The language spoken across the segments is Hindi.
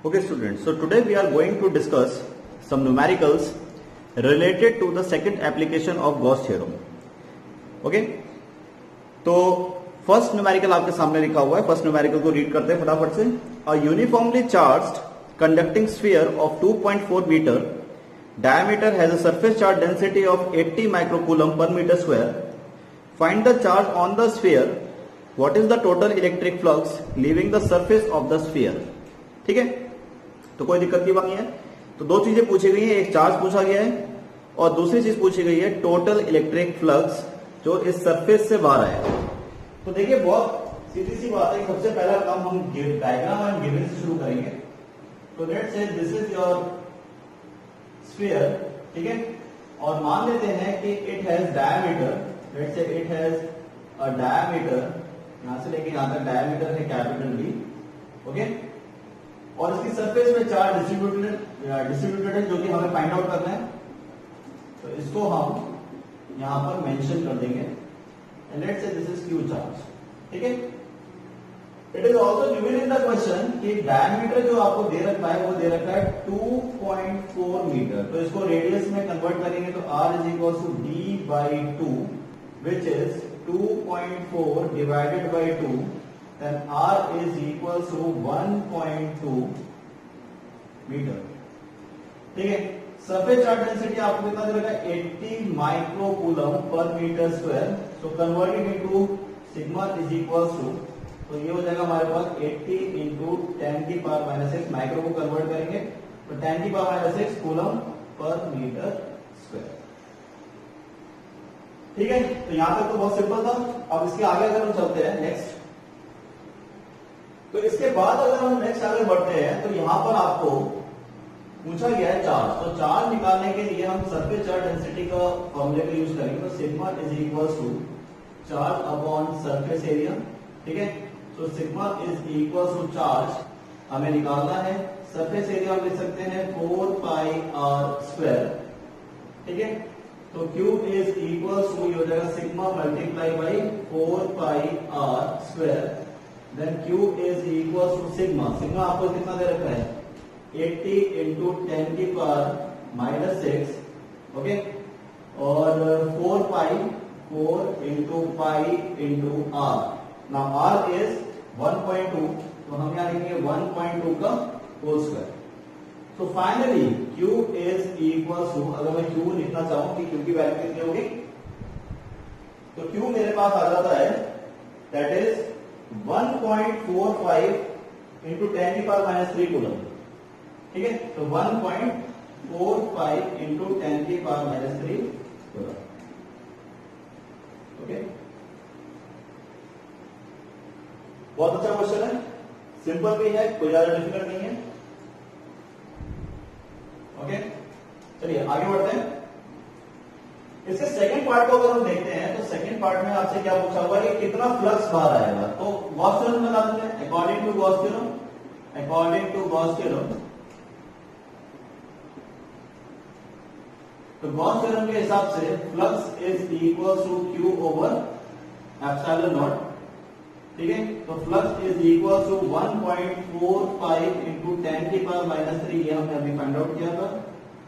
Okay students, so today we are going to discuss some numericals related to the second application of Gauss theorem. Okay, तो फर्स्ट न्यूमेरिकल आपके सामने लिखा हुआ है. फर्स्ट न्यूमेरिकल को रीड करते हैं फटाफट से. A uniformly charged conducting sphere of 2.4 metre diameter has a surface charge density of 80 microcoulomb per meter square. Find the charge on the sphere. What is the total electric flux leaving the surface of the sphere? ठीक है, तो कोई दिक्कत की बात नहीं है. तो दो चीजें पूछी गई है, एक चार्ज पूछा गया है और दूसरी चीज पूछी गई है टोटल इलेक्ट्रिक फ्लक्स जो इस सरफेस से बाहर आया. तो देखिए बहुत सीधी सी बात है. सबसे पहला काम हम डायग्राम एंड गिवन से शुरू करेंगे. तो let's say this is your sphere, ठीक है, और मान लेते हैं कि it has diameter. Let's say it has a diameter, यहां से लेके यहां तक डायमीटर है कैपिटल डी. ओके, और इसकी सरफेस में चार्ज डिस्ट्रीब्यूटेड है जो कि हमें फाइंड आउट करना है. तो इसको हम यहां पर मेंशन कर देंगे. And let's say this is Q charge. ठीक है, it is also given in the question कि डायमीटर जो आपको दे रखा है वो दे रखा है 2.4 मीटर. तो इसको रेडियस में कन्वर्ट करेंगे तो r is equal to d by 2 which is 2.4 divided by 2. then r is equal to 1.2 metre. ठीक है, सरफेस चार्ज डेंसिटी आपको कितना दे रखा है 80 microcoulomb per metre square. So converted into sigma is equal to, तो ये हो जाएगा हमारे पास 80 इंटू 10 की पावर माइनस 6. माइक्रो को कन्वर्ट करेंगे तो 10 की power minus 6 coulomb per metre square. ठीक है, तो यहां तक तो बहुत सिंपल था. अब इसके आगे अगर हम चलते हैं नेक्स्ट, तो इसके बाद अगर हम नेक्स्ट आगे बढ़ते हैं तो यहां पर आपको पूछा गया है चार्ज. तो चार्ज निकालने के लिए हम सरफेस चार्ज डेंसिटी का फॉर्मूले का यूज करेंगे. तो sigma is equal to charge upon surface area. ठीक है, तो sigma is equal to charge हमें निकालना है. सरफेस एरिया हम लिख सकते हैं 4 पाई आर स्क्वायर. ठीक है, तो Q इज इक्वल टू ये हो जाएगा sigma multiply by 4 pi R square. Then Q is equal to sigma. Sigma आपको कितना दे रखा है 80 इंटू 10 की पावर माइनस 6. ओके, और 4 pi 4 into pi into R. Now r is 1.2, तो हम यहां लिखेंगे 1.2 का whole square. So finally q is equal to, अगर मैं q लिखना चाहूं कि q की वैल्यू कितनी होगी, तो q मेरे पास आ जाता है दैट इज 1.45 इंटू 10 की पावर माइनस 3 कूलम. ठीक है, तो 1.45 इंटू 10 की पावर माइनस 3 कूलम. ओके, बहुत अच्छा क्वेश्चन है, सिंपल भी है, कोई ज्यादा डिफिकल्ट नहीं है. ओके, चलिए आगे बढ़ते हैं. इसके सेकंड पार्ट को अगर हम देखते हैं तो सेकंड पार्ट में आपसे क्या पूछा हुआ है कि कितना फ्लक्स बाहर आएगा. तो गॉस थ्योरम बता देते हैं. अकॉर्डिंग टू गॉस थ्योरम, तो गॉस थ्योरम के हिसाब से flux is equal to Q over epsilon naught. ठीक है, तो flux is equal to 1.45 into 10 की पावर माइनस 3. ये हमने अभी फाइंड आउट किया था.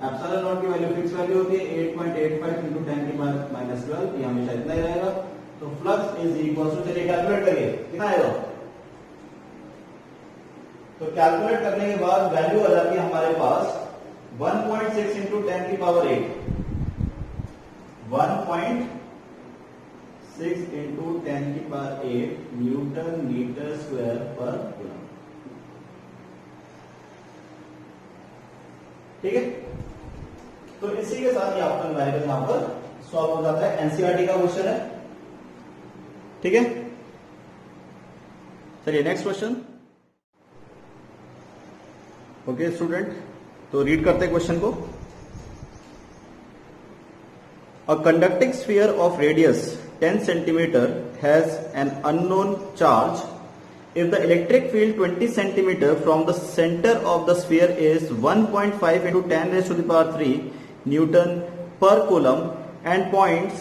एप्सिलॉन नॉट की वैल्यू फिक्स वैल्यू होती है 8.85 इंटू 10 की पावर माइनस 12. ये हमेशा इतना ही रहेगा. तो फ्लक्स इज इक्वल टू, चलिए कैलकुलेट करिए कितना आएगा. तो कैलकुलेट करने के बाद वैल्यू आ जाती है हमारे पास 1.6 इंटू 10 की पावर 8. 1.6 इंटू 10 की पावर 8 न्यूटन मीटर स्क्वायर पर कूलम. ठीक है, तो इसी के साथ ही आपका न्यूमेरिकल यहां पर सॉल्व हो जाता है. एनसीईआरटी का क्वेश्चन है. ठीक है, चलिए नेक्स्ट क्वेश्चन. ओके स्टूडेंट, तो रीड करते हैं क्वेश्चन को. A conducting sphere of radius 10 cm has an unknown charge. If the electric field 20 cm from the center of the sphere is 1.5 into 10 raised to the power 3 Newton per coulomb and points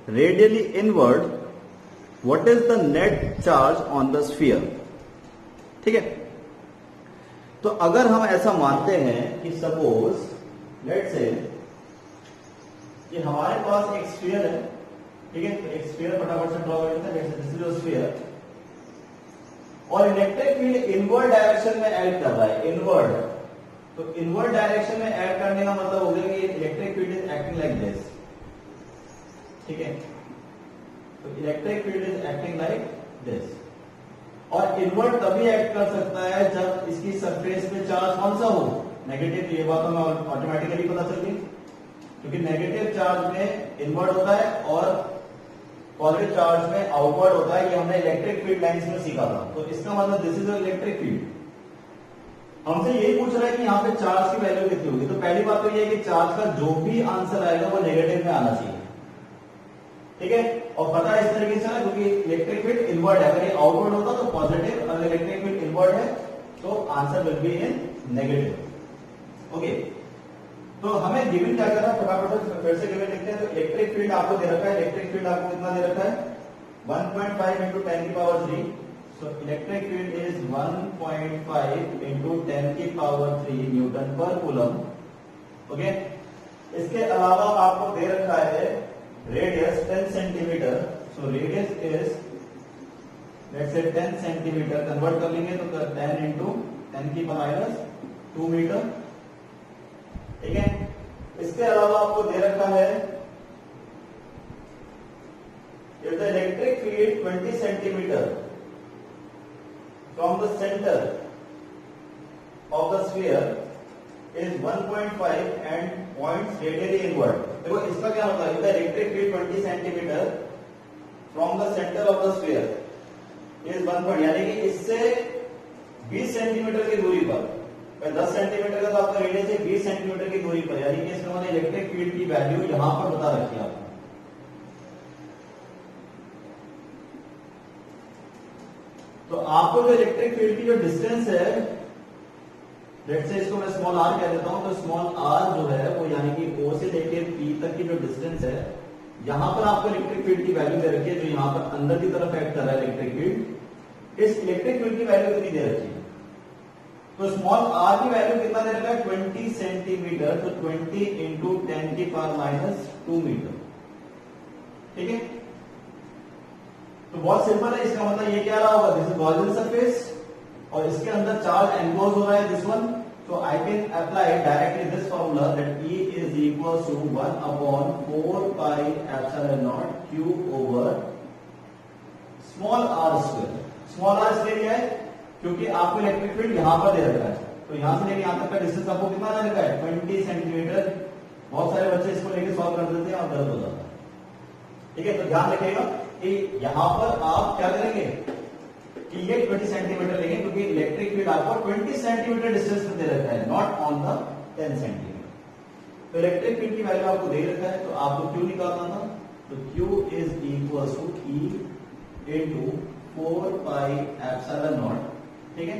radially inward, what is the net charge on the sphere? ठीक है, तो अगर हम ऐसा मानते हैं कि सपोज लेट्स से कि हमारे पास एक स्फीयर है, ठीक है, तो एक स्फीयर फटाफट से ड्रॉ कर लेते हैं। दिस इज अ स्फीयर और इलेक्ट्रिक फील्ड इनवर्ड डायरेक्शन में ऐड कर रहा है, इनवर्ड। तो इनवर्ड डायरेक्शन में ऐड करने का मतलब हो गया कि electric field is acting like this, ठीक है। तो electric field is acting like this और इनवर्ड तभी एक्ट कर सकता है जब इसकी सरफेस पे चार्ज कौन सा हो, नेगेटिव। ये बात हमें ऑटोमेटिकली पता चल गई, क्योंकि नेगेटिव चार्ज में इनवर्ड होता है और पॉजिटिव चार्ज में आउटवर्ड होता है। ये हमने इलेक्ट्रिक फील्ड लाइंस में सीखा था। तो इसका मतलब दिस इज इलेक्ट्रिक फील्ड। हमसे यही पूछ रहा है कि यहाँ पे चार्ज की वैल्यू कितनी होगी। तो पहली बात तो ये है कि चार्ज का जो भी आंसर आएगा वो नेगेटिव में आना चाहिए, ठीक है। और पता है इस तरीके से ना, क्योंकि इलेक्ट्रिक फील्ड इनवर्ड है, अगर ये आउटवर्ड होता तो पॉजिटिव, अगर इलेक्ट्रिक फील्ड इनवर्ड है तो answer will be in negative. Okay, तो हमें गिवन क्या करना है, फटाफट फिर से गिवन लिखते हैं। तो इलेक्ट्रिक फील्ड आपको दे रखा है, इलेक्ट्रिक फील्ड आपको कितना दे रखा है, 1.5 इंटू 10 की power 3। So electric field is 1.5 into 10 की पावर 3 न्यूटन पर कूलम। ओके, इसके अलावा आपको दे रखा है radius 10 centimetre. So radius is let's say 10 centimetre, convert कर लेंगे तो 10 इंटू 10 की माइनस 2 मीटर, ठीक है। इसके अलावा आपको दे रखा है if the electric field 20 centimeter from the center of the sphere is 1.5 and points radially inward। देखो इसका क्या मतलब है, if the electric field 20 centimeter from the center of the sphere is 1 यानी कि इससे 20 सेंटीमीटर की दूरी पर, 10 सेंटीमीटर का तो आपका रेडियस है, 20 सेंटीमीटर की दूरी पर, यानी कि इसका मतलब इलेक्ट्रिक फील्ड की वैल्यू यहां पर बता रखी है आपको। तो आपको जो इलेक्ट्रिक फील्ड की जो डिस्टेंस है, लेट्स से इसको मैं स्मॉल आर कह देता हूं, तो स्मॉल आर जो है वो यानी कि ओ से लेके पी तक की जो डिस्टेंस है, यहां पर आपको इलेक्ट्रिक फील्ड की वैल्यू दे रखी है, जो यहां पर अंदर की तरफ एक्ट कर रहा है इलेक्ट्रिक फील्ड। इस इलेक्ट्रिक फील्ड की वैल्यू कितनी दे रखी है, तो स्मॉल आर की वैल्यू कितना दे रखा है, 20 सेंटीमीटर। तो 20 इंटू 10 की पावर माइनस 2 मीटर, ठीक है। तो बहुत सिंपल है, इसका मतलब ये क्या रहा होगा, दिस इज गॉसियन सरफेस और इसके अंदर चार्ज एनक्लोज हो रहा है, दिस वन। तो I can apply directly this formula that E is equal to 1/4 pi epsilon naught Q over small R square. Small R इसलिए क्या है, क्योंकि आपको इलेक्ट्रिक फील्ड यहां पर दे रखा है, तो यहां से लेके यहां तक का डिस्टेंस आपको कितना दे रखा है, 20 सेंटीमीटर। बहुत सारे बच्चे इसको लेके सॉल्व कर देते हैं और गलत हो जाता है, ठीक है। तो ध्यान रखिएगा कि यहां पर आप क्या करेंगे कि ये 20 सेंटीमीटर लेंगे, क्योंकि इलेक्ट्रिक फील्ड आपको 20 सेंटीमीटर डिस्टेंस पे दे रखा है, नॉट ऑन द 10 सेंटीमीटर। तो इलेक्ट्रिक फील्ड की वैल्यू आपको दे रखा है, तो आपको Q निकालना था। तो Q is equal to E into 4 pi epsilon naught, ठीक है।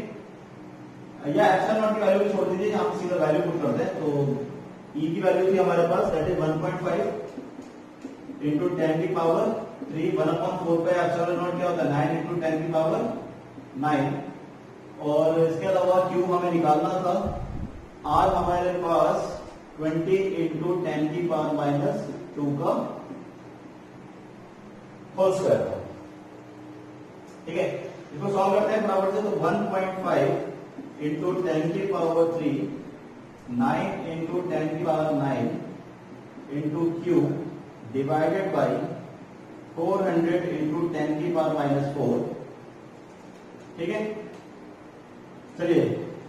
या एप्सिलॉन नॉट की वैल्यू भी छोड़ दीजिए, यहां पे सीधा वैल्यू पुट करते हैं। तो E की वैल्यू थी हमारे पास, दैट इज 1.5 इंटू 10 की पावर 3, 1/4 पे एप्सिलॉन नॉट क्या होता है, 9 इंटू 10 की पावर 9। और इसके अलावा Q हमें निकालना था, R हमारे पास 20 इंटू 10 की पावर माइनस 2 का होल स्क्वायर था, ठीक है। इसको सॉल्व करते हैं फटाफट से। तो 1.5 इंटू 10 की पावर 3, 9 इंटू 10 की power 9 into Q divided by 400 into 10 की पावर माइनस 4, ठीक है। चलिए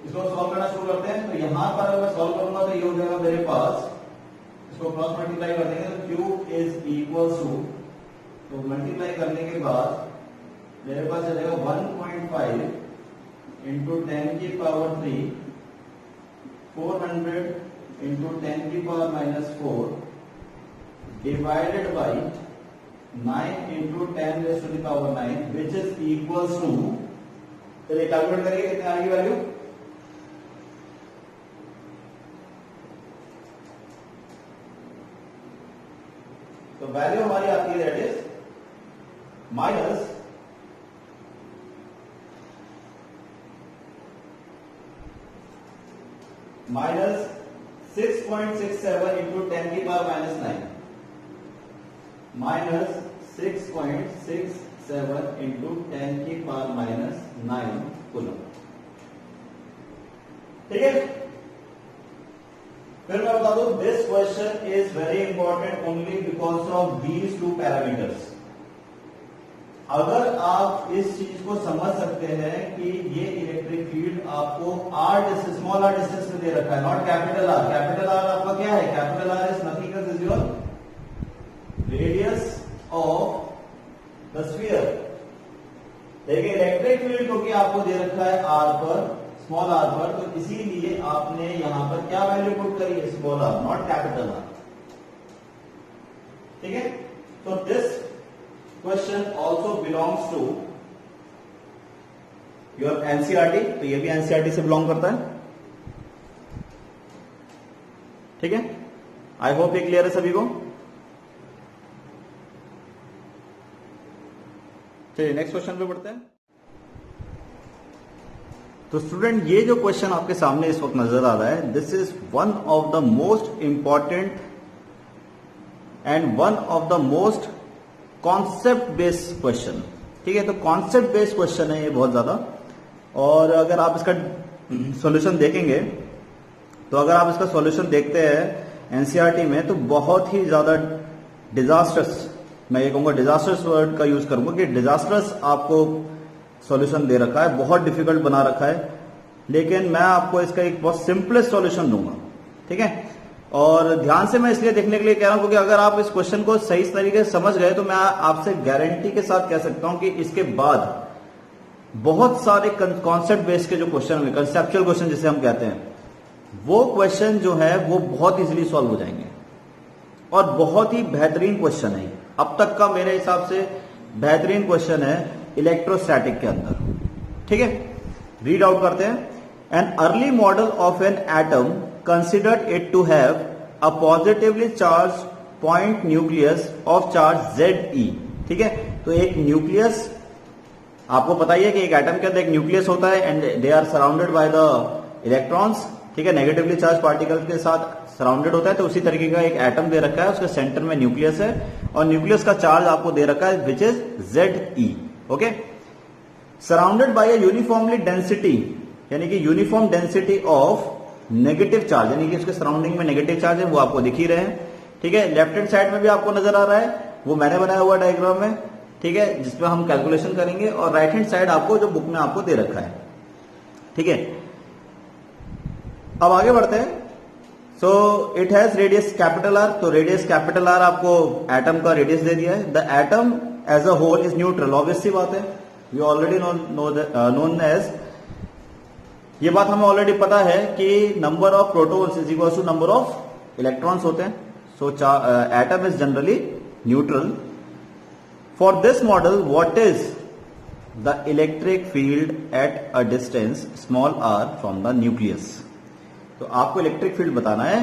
इसको सॉल्व करना शुरू करते हैं। तो यहां पर अगर मैं सॉल्व करूंगा तो ये हो जाएगा मेरे पास, इसको क्रॉस मल्टीप्लाई कर देंगे तो Q इज इक्वल टू, तो मल्टीप्लाई करने के बाद मेरे पास आ जाएगा 1.5 इंटू 10 की पावर 3, 400 इंटू 10 की power minus 4 divided by 9 into 10 raise to the power 9 which is equal to, चलिए कैलकुलेट करिए कितने आएगी वैल्यू। तो वैल्यू हमारी आती है that is minus 4 minus 6.67 into 10 की पावर माइनस 9 माइनस 6.67 इंटू 10 की पावर माइनस 9 कूलम। ठीक है, फिर मैं बता दूं this question is very important only because of these two parameters. अगर आप इस चीज को समझ सकते हैं कि ये इलेक्ट्रिक फील्ड आपको R distance, small R distance में दे रखा है, not capital R. Capital R आपका क्या है? Capital R is nothing else is your radius of the sphere. देखिए इलेक्ट्रिक फील्ड क्योंकि आपको दे रखा है आर पर, स्मॉल आर पर, तो इसीलिए आपने यहां पर क्या वैल्यू पुट करी है? Small R, not capital R. ठीक है, तो this question also belongs to your NCERT, तो ये भी एनसीईआरटी से बिलोंग करता है। ठीक है, आई होप ये क्लियर है सभी को। चलिए नेक्स्ट क्वेश्चन पे बढ़ते हैं। तो स्टूडेंट ये जो क्वेश्चन आपके सामने इस वक्त नजर आ रहा है, this is one of the most important and one of the most concept based question. ठीक है, तो कॉन्सेप्ट बेस्ड क्वेश्चन है ये बहुत ज्यादा, और अगर आप इसका सॉल्यूशन देखेंगे, तो अगर आप इसका सॉल्यूशन देखते हैं एनसीईआरटी में, तो बहुत ही ज्यादा डिजास्टर्स, मैं ये कहूंगा डिजास्टर्स वर्ड का यूज करूंगा कि डिजास्टर्स आपको सॉल्यूशन दे रखा है, बहुत डिफिकल्ट बना रखा है, लेकिन मैं आपको इसका एक बहुत सिंपलेस्ट सॉल्यूशन दूंगा। ठीक है, और ध्यान से मैं इसलिए देखने के लिए कह रहा हूं क्योंकि अगर आप इस क्वेश्चन को सही तरीके से समझ गए तो मैं आपसे गारंटी के साथ कह सकता हूं कि इसके बाद बहुत सारे कॉन्सेप्ट बेस्ड के जो क्वेश्चन है, कंसेप्चुअल क्वेश्चन जिसे हम कहते हैं, वो क्वेश्चन जो है वो बहुत इजीली सॉल्व हो जाएंगे और बहुत ही बेहतरीन क्वेश्चन है। अब तक का मेरे हिसाब से बेहतरीन क्वेश्चन है इलेक्ट्रोस्टैटिक के अंदर। ठीक है, रीड आउट करते हैं। An early model of an atom considered it to have a positively charged point nucleus of charge Ze। ठीक है, तो एक न्यूक्लियस, आपको पता ही है कि एक एटम के अंदर एक न्यूक्लियस होता है and they are surrounded by the electrons. ठीक है, नेगेटिवली चार्ज पार्टिकल्स के साथ सराउंडेड होता है, तो उसी तरीके का एक एटम दे रखा है, उसके सेंटर में न्यूक्लियस है और न्यूक्लियस का चार्ज आपको दे रखा है which is Ze। Okay, surrounded by a uniformly density, यानी कि uniform density of negative charge, यानी कि उसके सराउंडिंग में नेगेटिव चार्ज है, वो आपको दिख ही रहे हैं। ठीक है, लेफ्ट हैंड साइड में भी आपको नजर आ रहा है, वो मैंने बनाया हुआ डायग्राम में। ठीक है, जिसमें हम कैलकुलेशन करेंगे, और राइट हैंड साइड आपको जो बुक में आपको दे रखा है। ठीक है, अब आगे बढ़ते हैं। So it has radius capital R, तो रेडियस कैपिटल आर आपको एटम का रेडियस दे दिया है। The atom as a whole is neutral, obvious सी बात है, वी ऑलरेडी नोन एज, ये बात हमें ऑलरेडी पता है कि number of protons is equal to number of electrons होते हैं। So atom is generally neutral. For this model what is the electric field at a distance small r from the nucleus. तो आपको इलेक्ट्रिक फील्ड बताना है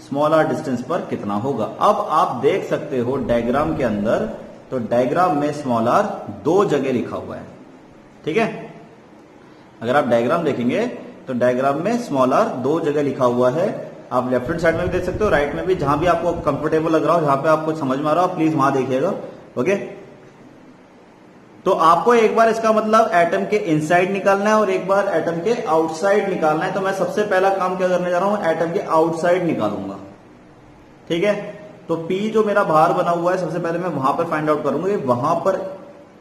स्मॉल आर डिस्टेंस पर कितना होगा। अब आप देख सकते हो डायग्राम के अंदर, तो डायग्राम में स्मॉल आर दो जगह लिखा हुआ है। ठीक है, अगर आप डायग्राम देखेंगे तो डायग्राम में स्मॉल आर दो जगह लिखा हुआ है। आप लेफ्ट हैंड साइड में भी देख सकते हो, राइट में भी, जहां भी आपको कंफर्टेबल लग रहा हो, जहां पे आपको समझ में आ रहा हो, प्लीज वहां देखिएगा। ओके, तो आपको एक बार इसका मतलब एटम के इनसाइड निकालना है और एक बार एटम के आउटसाइड निकालना है। तो मैं सबसे पहला काम क्या करने जा रहा हूं, एटम के आउटसाइड निकालूंगा। ठीक है, तो P जो मेरा बाहर बना हुआ है, सबसे पहले मैं वहां पर फाइंड आउट करूंगा वहां पर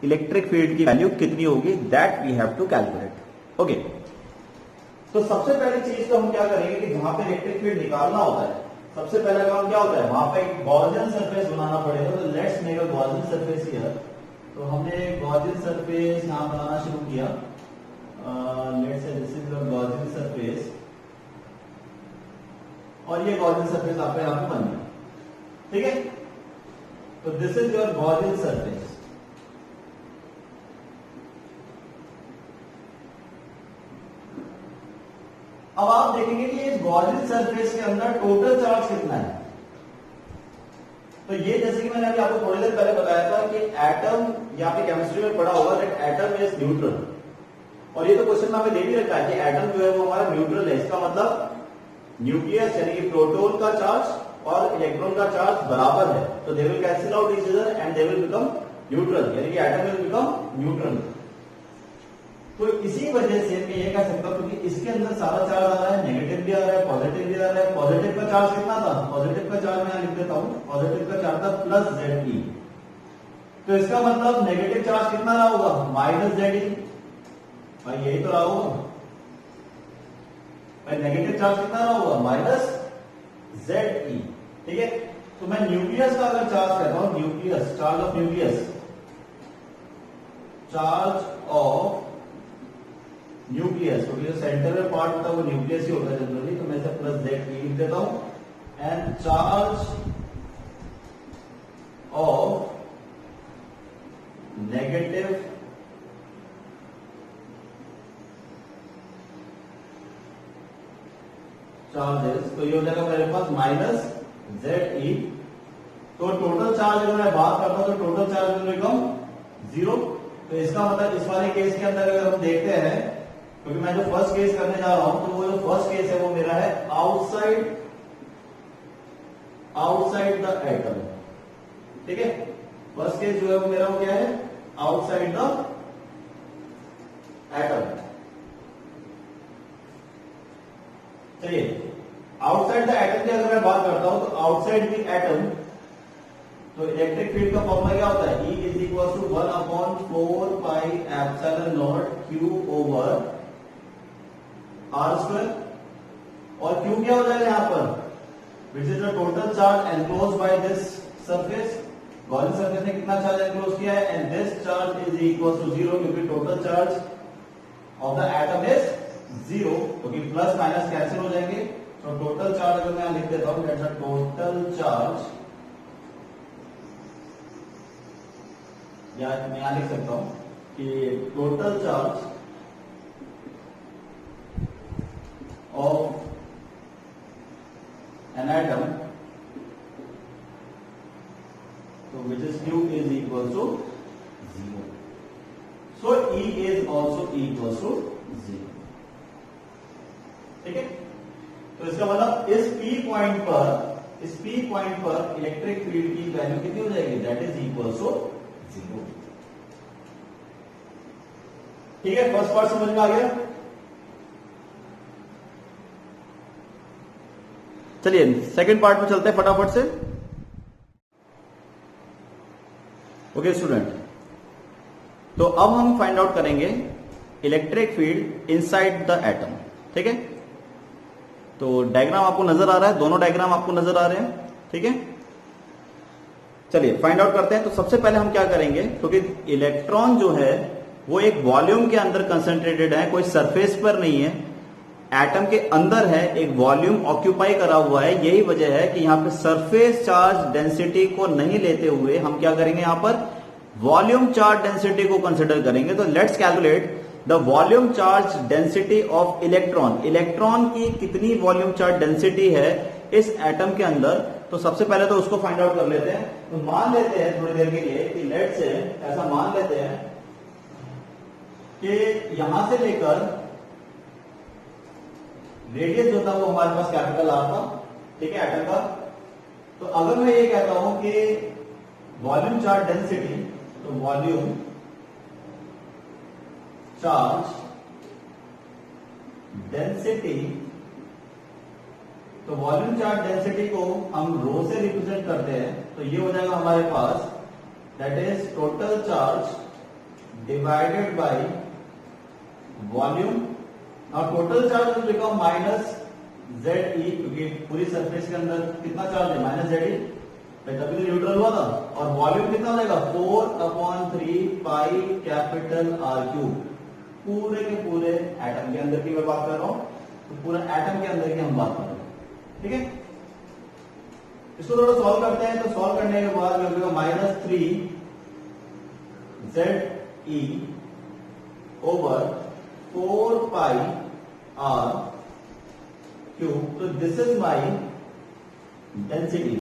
इलेक्ट्रिक फील्ड की वैल्यू कितनी होगी, that we have to calculate. Okay, तो सबसे पहली चीज तो हम क्या करेंगे कि जहां पे इलेक्ट्रिक फील्ड निकालना होता है, सबसे पहला काम क्या होता है, वहां पे एक गॉसियन सरफेस बनाना पड़ेगा। तो let's make a Gaussian surface here. तो हमने गॉसियन सरफेस यहां बनाना शुरू किया। Let's say this is the Gaussian surface, और ये गॉसियन सरफेस आपका यहां पे बन गया। ठीक है, तो this is your Gaussian surface. अब आप देखेंगे कि इस गॉसियन सरफेस के अंदर टोटल चार्ज कितना है। तो ये जैसे कि मैंने अभी आपको थोड़ी देर पहले बताया था कि एटम, या आपकी केमिस्ट्री में पढ़ा होगा दैट एटम इज न्यूट्रल, और ये तो क्वेश्चन में हमें दे भी रखा है कि एटम जो है वो हमारा न्यूट्रल है। इसका मतलब न्यूक्लियस यानी कि प्रोटॉन का चार्ज और इलेक्ट्रॉन का चार्ज बराबर है, तो they will cancel out each other and they will become neutral, यानी कि एटम विल बिकम न्यूट्रल। तो इसी वजह से मैं ये कह सकता हूं क्योंकि इसके अंदर सारा चार्ज आ रहा है, नेगेटिव भी आ रहा है, पॉजिटिव भी आ रहा है। पॉजिटिव का चार्ज कितना था? पॉजिटिव का चार्ज मैं लिख देता हूं, पॉजिटिव का चार्ज था प्लस Ze। तो इसका मतलब नेगेटिव चार्ज कितना रहा होगा? Minus Ze। भाई यही तो रहा होगा भाई, नेगेटिव चार्ज कितना रहा होगा? Minus Ze। ठीक है, तो मैं न्यूक्लियस का अगर चार्ज कहता हूं, nucleus, charge of nucleus, charge of nucleus, क्योंकि जो सेंटर में पार्ट होता है वो न्यूक्लियस ही होता है जनरली, तो मैं इसे प्लस Ze लिख देता हूं। And charge of negative charges, तो ये हो जाएगा मेरे पास माइनस Ze। तो टोटल चार्ज अगर मैं बात करता हूं तो टोटल चार्ज विल बिकम 0। तो इसका मतलब इस वाले केस के अंदर अगर हम देखते हैं, क्योंकि मैं जो फर्स्ट केस करने जा रहा हूं तो वो जो फर्स्ट केस है वो मेरा है आउटसाइड द एटम। ठीक है, फर्स्ट केस जो है वो मेरा वो क्या है? Outside the atom. चलिए, आउटसाइड द एटम की अगर मैं बात करता हूं तो आउटसाइड द एटम, तो इलेक्ट्रिक फील्ड का फॉर्मूला क्या होता है? E is equal to 1/4 pi epsilon naught Q over R²। और Q क्या हो जाएगा यहाँ पर? Which is the total charge enclose by this surface. Gaussian surface ने कितना चार्ज एनक्लोज किया है? And this charge is equal to 0, क्योंकि total charge of the atom is 0, क्योंकि प्लस माइनस कैंसिल हो जाएंगे। तो टोटल चार्ज अगर मैं लिख देता हूं, दैट्स द टोटल चार्ज, या मैं यहां लिख सकता हूं कि total charge of an atom, तो which is Q is equal to 0। So E is also equal to 0। ठीक है, तो इसका मतलब इस P पॉइंट पर इलेक्ट्रिक फील्ड की वैल्यू कितनी हो जाएगी? That is equal to 0। ठीक है, फर्स्ट पार्ट समझ में आ गया। चलिए सेकंड पार्ट में चलते हैं फटाफट से। ओके स्टूडेंट, तो अब हम फाइंड आउट करेंगे electric field inside the atom. ठीक है, तो डायग्राम आपको नजर आ रहा है, दोनों डायग्राम आपको नजर आ रहे हैं। ठीक है, चलिए फाइंड आउट करते हैं। तो सबसे पहले हम क्या करेंगे, क्योंकि इलेक्ट्रॉन जो है वो एक वॉल्यूम के अंदर कंसंट्रेटेड है, कोई सरफेस पर नहीं है, एटम के अंदर है, एक वॉल्यूम ऑक्यूपाई करा हुआ है। यही वजह है कि यहाँ पे सरफेस चार्ज डेंसिटी को नहीं लेते हुए हम क्या करेंगे, यहाँ पर वॉल्यूम चार्ज डेंसिटी को कंसिडर करेंगे। तो let's calculate the volume charge density of electron. Electron की कितनी वॉल्यूम चार्ज डेंसिटी है इस एटम के अंदर, तो सबसे पहले तो उसको फाइंड आउट कर लेते हैं। तो मान लेते हैं थोड़ी देर के लिए कि लेट्स से ऐसा मान लेते हैं कि यहां से लेकर रेडियस जो था वो हमारे पास कैपिटल आर था। ठीक है, एटम का। तो अगर मैं ये कहता हूं कि वॉल्यूम चार्ज डेंसिटी, तो वॉल्यूम चार्ज डेंसिटी, तो वॉल्यूम चार्ज डेंसिटी को हम रो से रिप्रेजेंट करते हैं, तो ये हो जाएगा हमारे पास that is total charge divided by volume. Now total charge will become minus Ze, क्योंकि पूरी सरफेस के अंदर कितना चार्ज है? माइनस Ze, तभी तो न्यूट्रल हुआ था। और वॉल्यूम कितना हो जाएगा? 4/3 पाई कैपिटल R3। पूरे के पूरे एटम के अंदर की मैं बात कर रहा हूं, तो पूरा एटम के अंदर की हम बात कर रहे हैं। ठीक है, इसको थोड़ा सॉल्व करते हैं। तो सॉल्व करने के बाद मिलेगा -3 Ze ओवर 4 पाई R3। तो दिस इज माई डेंसिटी।